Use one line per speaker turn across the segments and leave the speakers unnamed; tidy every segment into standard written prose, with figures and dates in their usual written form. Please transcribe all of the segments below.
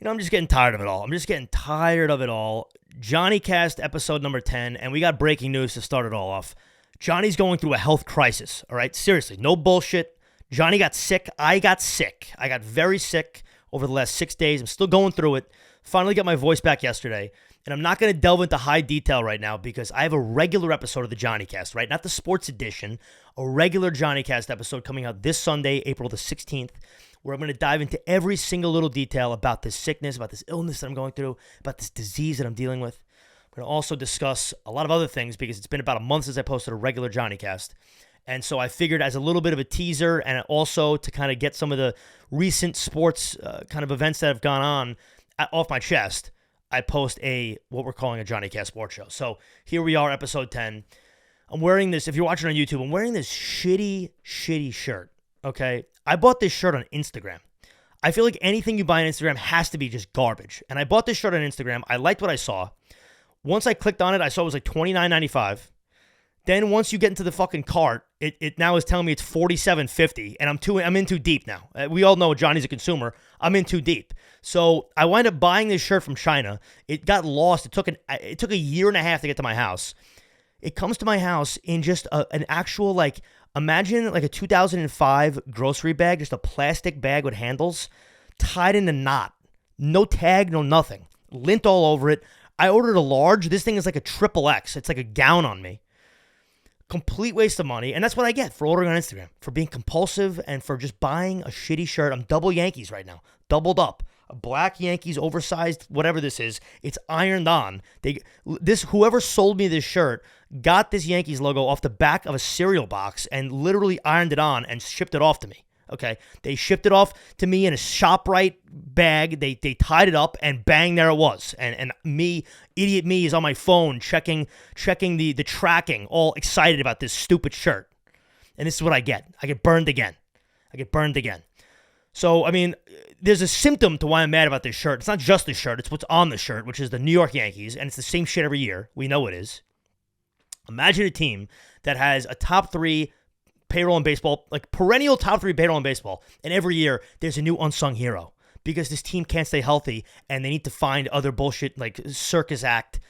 I'm just getting tired of it all. JohnnyCast episode number 10, and we got breaking news to start it all off. Johnny's going through a health crisis, all right? Seriously, no bullshit. Johnny got sick. I got sick. I got very sick over the last 6 days. I'm still going through it. Finally got my voice back yesterday. And I'm not going to delve into high detail right now because I have a regular episode of the JohnnyCast, right? Not the sports edition, a regular JohnnyCast episode coming out this Sunday, April the 16th, where I'm going to dive into every single little detail about this sickness, about this illness that I'm going through, about this disease that I'm dealing with. I'm going to also discuss a lot of other things because it's been about a month since I posted a regular JohnnyCast. And so I figured as a little bit of a teaser and also to kind of get some of the recent sports kind of events that have gone on off my chest, I post what we're calling a JohnnyCast sports show. So here we are, episode 10. I'm wearing this, if you're watching on YouTube, I'm wearing this shitty shirt, okay? I bought this shirt on Instagram. I feel like anything you buy on Instagram has to be just garbage. And I bought this shirt on Instagram. I liked what I saw. Once I clicked on it, I saw it was like $29.95. Then once you get into the fucking cart, it now is telling me it's $47.50, and I'm in too deep now. We all know Johnny's a consumer. I'm in too deep. So I wind up buying this shirt from China. It got lost. It took a year and a half to get to my house. It comes to my house in just an actual, like, imagine like a 2005 grocery bag, just a plastic bag with handles, tied in a knot. No tag, no nothing. Lint all over it. I ordered a large. This thing is like a triple X. It's like a gown on me. Complete waste of money, and that's what I get for ordering on Instagram, for being compulsive and for just buying a shitty shirt. I'm double Yankees right now, doubled up. A black Yankees, oversized, whatever this is. It's ironed on. Whoever sold me this shirt got this Yankees logo off the back of a cereal box and literally ironed it on and shipped it off to me. Okay, they shipped it off to me in a ShopRite bag. They tied it up, and bang, there it was. And me, idiot me, is on my phone checking the tracking, all excited about this stupid shirt. And this is what I get. I get burned again. So, I mean, there's a symptom to why I'm mad about this shirt. It's not just the shirt. It's what's on the shirt, which is the New York Yankees, and it's the same shit every year. We know it is. Imagine a team that has a top 3 payroll in baseball, like perennial top 3 payroll in baseball, and every year there's a new unsung hero because this team can't stay healthy and they need to find other bullshit like circus act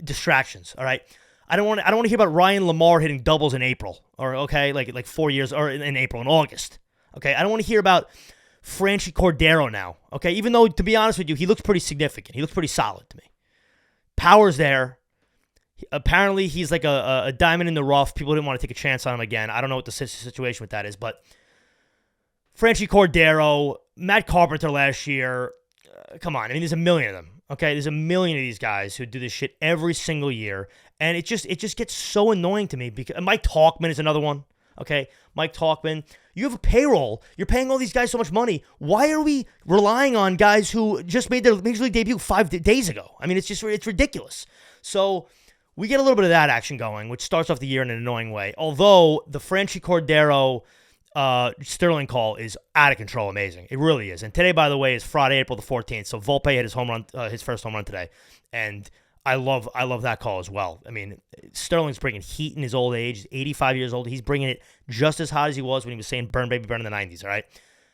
distractions. All right, I don't want to hear about Ryan Lamar hitting doubles in April, or okay, like 4 years, or in April and August. Okay, I don't want to hear about Franchy Cordero now. Okay, even though, to be honest with you, he looks pretty significant. He looks pretty solid to me. Power's there. Apparently, he's like a diamond in the rough. People didn't want to take a chance on him again. I don't know what the situation with that is, but Franchy Cordero, Matt Carpenter last year, come on. I mean, there's a million of them, okay? There's a million of these guys who do this shit every single year, and it just gets so annoying to me because Mike Talkman is another one, okay? Mike Talkman, you have a payroll. You're paying all these guys so much money. Why are we relying on guys who just made their Major League debut 5 days ago? I mean, it's ridiculous. So we get a little bit of that action going, which starts off the year in an annoying way. Although the Franchy Cordero Sterling call is out of control, amazing. It really is. And today, by the way, is Friday, April the 14th. So Volpe hit his home run, his first home run today, and I love that call as well. I mean, Sterling's bringing heat in his old age. He's 85 years old. He's bringing it just as hot as he was when he was saying "Burn, baby, burn" in the 90s. All right,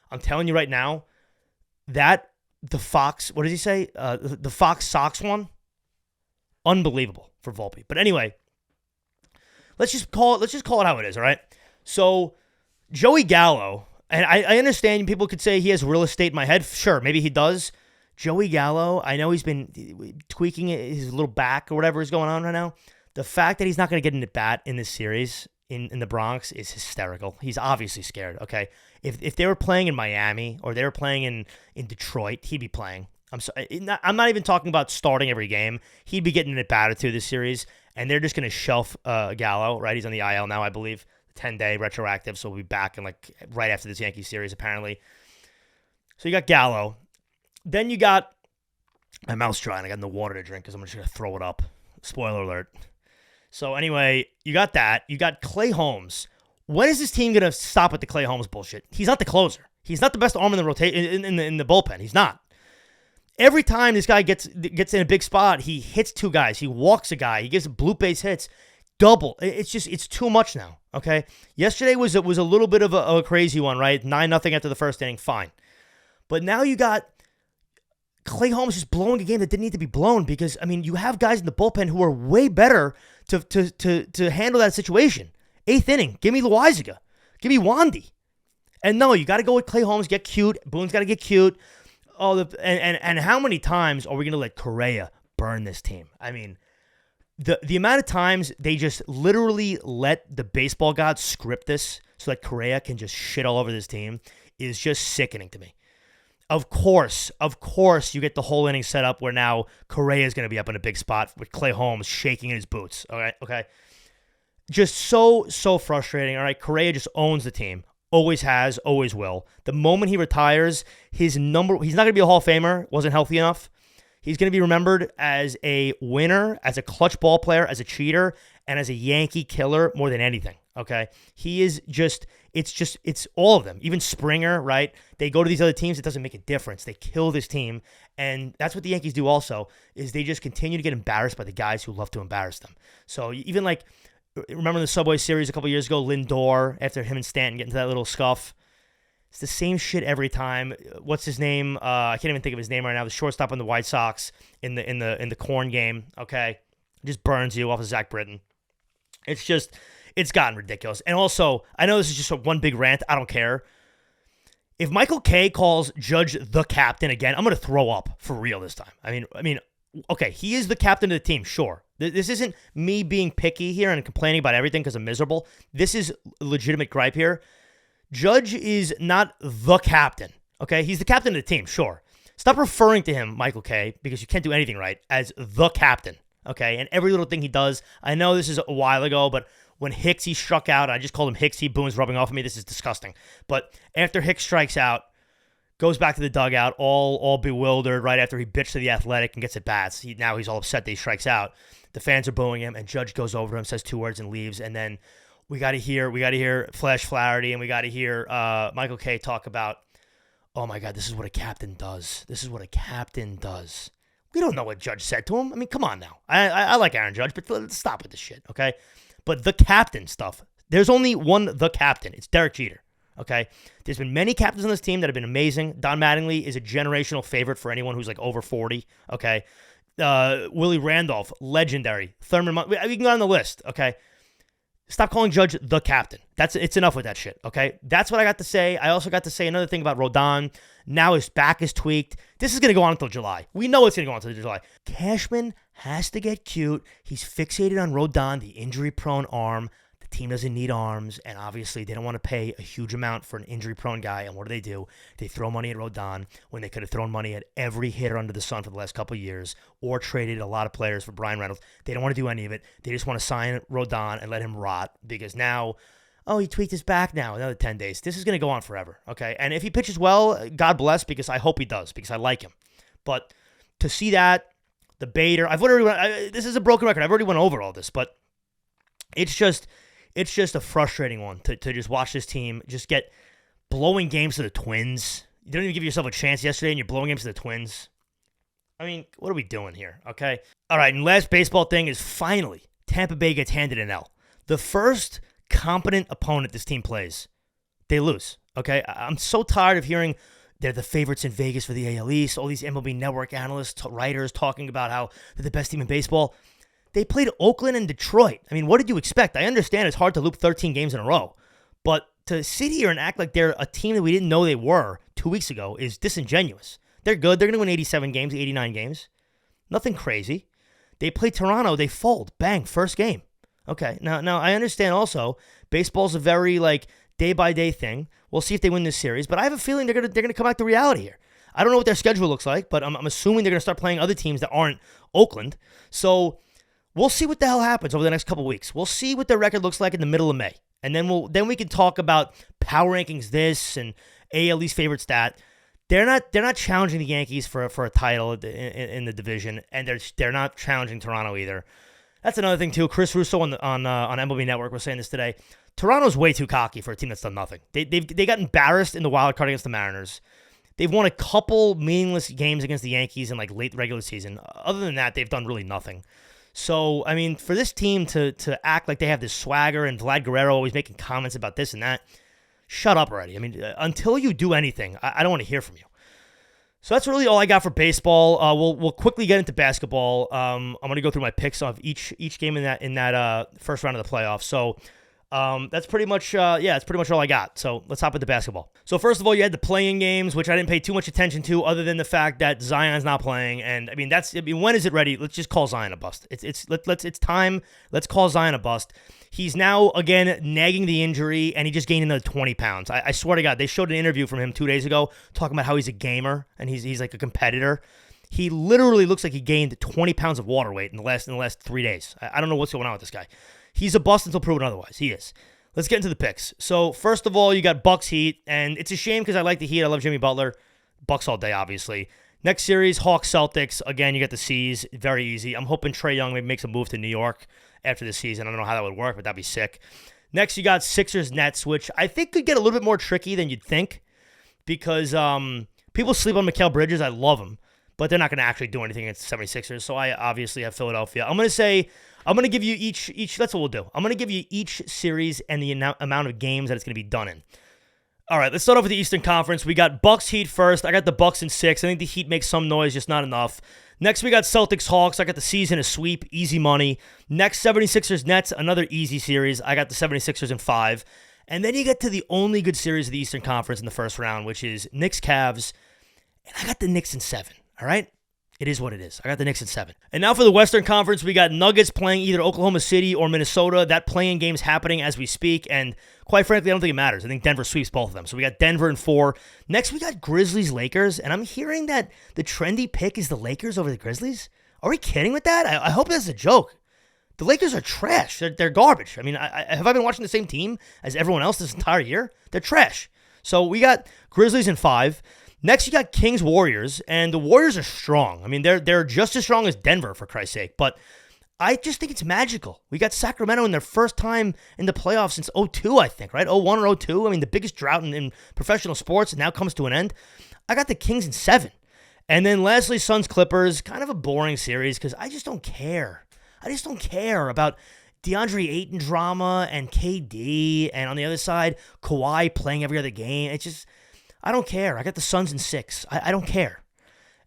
I'm telling you right now, that the Fox, what does he say? The Fox Sox one, unbelievable for Volpe. But anyway, let's just call it how it is, all right? So Joey Gallo, and I understand people could say he has real estate in my head. Sure, maybe he does. Joey Gallo, I know he's been tweaking his little back or whatever is going on right now. The fact that he's not going to get an at-bat in this series in the Bronx is hysterical. He's obviously scared, okay? If they were playing in Miami or they were playing in Detroit, he'd be playing. I'm not even talking about starting every game. He'd be getting an at-bat or two this series, and they're just going to shelf Gallo, right? He's on the IL now, I believe, 10-day retroactive, so we'll be back in right after this Yankee series, apparently. So you got Gallo. Then you got, my mouth's dry and I got no water to drink because I'm just going to throw it up. Spoiler alert. So anyway, you got that. You got Clay Holmes. When is this team going to stop with the Clay Holmes bullshit? He's not the closer. He's not the best arm in the bullpen. He's not. Every time this guy gets in a big spot, he hits 2 guys. He walks a guy. He gives blue base hits. Double. It's too much now, okay? Yesterday was a little bit of a crazy one, right? 9-0 after the first inning. Fine. But now you got Clay Holmes just blowing a game that didn't need to be blown because, I mean, you have guys in the bullpen who are way better to handle that situation. 8th inning, give me Loizaga. Give me Wandy. And no, you got to go with Clay Holmes, get cute. Boone's got to get cute. And how many times are we going to let Correa burn this team? I mean, the amount of times they just literally let the baseball gods script this so that Correa can just shit all over this team is just sickening to me. Of course, you get the whole inning set up where now Correa is going to be up in a big spot with Clay Holmes shaking in his boots. All right, okay. Just so frustrating. All right, Correa just owns the team. Always has, always will. The moment he retires, he's not going to be a Hall of Famer, wasn't healthy enough. He's going to be remembered as a winner, as a clutch ball player, as a cheater, and as a Yankee killer more than anything, okay? He is it's all of them. Even Springer, right? They go to these other teams, it doesn't make a difference. They kill this team, and that's what the Yankees do also, is they just continue to get embarrassed by the guys who love to embarrass them. So even like, remember the Subway Series a couple years ago, Lindor, after him and Stanton get into that little scuff? It's the same shit every time. What's his name? I can't even think of his name right now. The shortstop on the White Sox in the corn game. Okay, just burns you off of Zach Britton. It's gotten ridiculous. And also, I know this is just one big rant. I don't care. If Michael Kay calls Judge the captain again, I'm gonna throw up for real this time. I mean, okay, he is the captain of the team, sure. This isn't me being picky here and complaining about everything because I'm miserable. This is a legitimate gripe here. Judge is not the captain, okay? He's the captain of the team, sure. Stop referring to him, Michael Kay, because you can't do anything right, as the captain, okay? And every little thing he does, I know this is a while ago, but when Hicksy struck out, I just called him Hicksy, Boone's rubbing off on me, this is disgusting. But after Hicks strikes out, goes back to the dugout, all bewildered, right after he bitched to the Athletic and gets at bats. Now he's all upset that he strikes out. The fans are booing him, and Judge goes over to him, says 2 words, and leaves, and then we got to hear Flash Flaherty, and we got to hear Michael Kay talk about, oh my God, this is what a captain does. This is what a captain does. We don't know what Judge said to him. I mean, come on now. I like Aaron Judge, but let's stop with this shit, okay? But the captain stuff, there's only one the captain. It's Derek Jeter, okay? There's been many captains on this team that have been amazing. Don Mattingly is a generational favorite for anyone who's like over 40, okay? Willie Randolph, legendary. Thurman, we can go on the list, okay? Stop calling Judge the captain. It's enough with that shit, okay? That's what I got to say. I also got to say another thing about Rodon. Now his back is tweaked. This is going to go on until July. We know it's going to go on until July. Cashman has to get cute. He's fixated on Rodon, the injury-prone arm. The team doesn't need arms, and obviously they don't want to pay a huge amount for an injury-prone guy, and what do? They throw money at Rodon when they could have thrown money at every hitter under the sun for the last couple of years or traded a lot of players for Brian Reynolds. They don't want to do any of it. They just want to sign Rodon and let him rot because now, he tweaked his back now, another 10 days. This is going to go on forever, okay? And if he pitches well, God bless, because I hope he does, because I like him. But to see that, the Bader, this is a broken record. I've already went over all this, but it's just a frustrating one to just watch this team just get blowing games to the Twins. You don't even give yourself a chance yesterday, and you're blowing games to the Twins. I mean, what are we doing here, okay? All right, and last baseball thing is finally Tampa Bay gets handed an L. The first competent opponent this team plays, they lose, okay? I'm so tired of hearing they're the favorites in Vegas for the AL East, all these MLB Network analysts, writers talking about how they're the best team in baseball. They played Oakland and Detroit. I mean, what did you expect? I understand it's hard to loop 13 games in a row, but to sit here and act like they're a team that we didn't know they were 2 weeks ago is disingenuous. They're good. They're going to win 87 games, 89 games. Nothing crazy. They play Toronto. They fold. Bang, first game. Okay, now I understand also baseball's a very day-by-day thing. We'll see if they win this series, but I have a feeling they're gonna come back to reality here. I don't know what their schedule looks like, but I'm assuming they're going to start playing other teams that aren't Oakland. So we'll see what the hell happens over the next couple weeks. We'll see what their record looks like in the middle of May. And then we can talk about power rankings this and AL East favorite stat. They're not challenging the Yankees for a title in the division, and they're not challenging Toronto either. That's another thing too. Chris Russo on MLB Network was saying this today. Toronto's way too cocky for a team that's done nothing. They got embarrassed in the wild card against the Mariners. They've won a couple meaningless games against the Yankees in late regular season. Other than that, they've done really nothing. So, I mean, for this team to act like they have this swagger and Vlad Guerrero always making comments about this and that, shut up already. I mean, until you do anything, I don't want to hear from you. So that's really all I got for baseball. We'll quickly get into basketball. I'm gonna go through my picks of each game in that first round of the playoffs. So that's pretty much that's pretty much all I got. So let's hop into basketball. So first of all, you had the play-in games, which I didn't pay too much attention to, other than the fact that Zion's not playing. And I mean when is it ready? Let's just call Zion a bust. It's time. Let's call Zion a bust. He's now, again, nagging the injury, and he just gained another 20 pounds. I swear to God, they showed an interview from him 2 days ago talking about how he's a gamer and he's like a competitor. He literally looks like he gained 20 pounds of water weight in the last 3 days. I don't know what's going on with this guy. He's a bust until proven otherwise. He is. Let's get into the picks. So, first of all, you got Bucks Heat, and it's a shame because I like the Heat. I love Jimmy Butler. Bucks all day, obviously. Next series, Hawks Celtics. Again, you get the C's. Very easy. I'm hoping Trae Young maybe makes a move to New York after the season. I don't know how that would work, but that'd be sick. Next, you got Sixers Nets, which I think could get a little bit more tricky than you'd think because people sleep on Mikal Bridges. I love him, but they're not going to actually do anything against the 76ers. So I obviously have Philadelphia. I'm going to give you each. That's what we'll do. I'm going to give you each series and the amount of games that it's going to be done in. All right, let's start off with the Eastern Conference. We got Bucks Heat first. I got the Bucks in 6. I think the Heat makes some noise, just not enough. Next, we got Celtics Hawks. I got the season a sweep, easy money. Next, 76ers Nets, another easy series. I got the 76ers in 5. And then you get to the only good series of the Eastern Conference in the first round, which is Knicks Cavs. And I got the Knicks in 7. All right? It is what it is. I got the Knicks in 7. And now for the Western Conference, we got Nuggets playing either Oklahoma City or Minnesota. That play-in game's happening as we speak, and quite frankly, I don't think it matters. I think Denver sweeps both of them. So we got Denver in 4. Next, we got Grizzlies-Lakers, and I'm hearing that the trendy pick is the Lakers over the Grizzlies. Are we kidding with that? I hope that's a joke. The Lakers are trash. They're garbage. I mean, have I been watching the same team as everyone else this entire year? They're trash. So we got Grizzlies in 5. Next, you got Kings Warriors, and the Warriors are strong. I mean, they're just as strong as Denver, for Christ's sake. But I just think it's magical. We got Sacramento in their first time in the playoffs since 2002, I think, right? 01 or 02. I mean, the biggest drought in professional sports now comes to an end. I got the Kings in 7. And then lastly, Suns Clippers, kind of a boring series because I just don't care. I just don't care about DeAndre Ayton drama and KD, and on the other side, Kawhi playing every other game. It's just, I don't care. I got the Suns in 6. I don't care.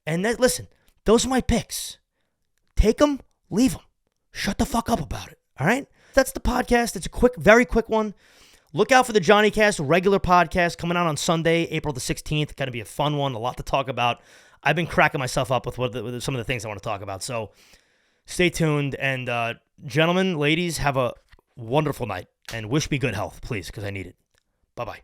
And listen, those are my picks. Take them, leave them. Shut the fuck up about it, all right? That's the podcast. It's a quick, very quick one. Look out for the JohnnyCast regular podcast coming out on Sunday, April the 16th. Going to be a fun one, a lot to talk about. I've been cracking myself up with some of the things I want to talk about. So stay tuned. And gentlemen, ladies, have a wonderful night. And wish me good health, please, because I need it. Bye-bye.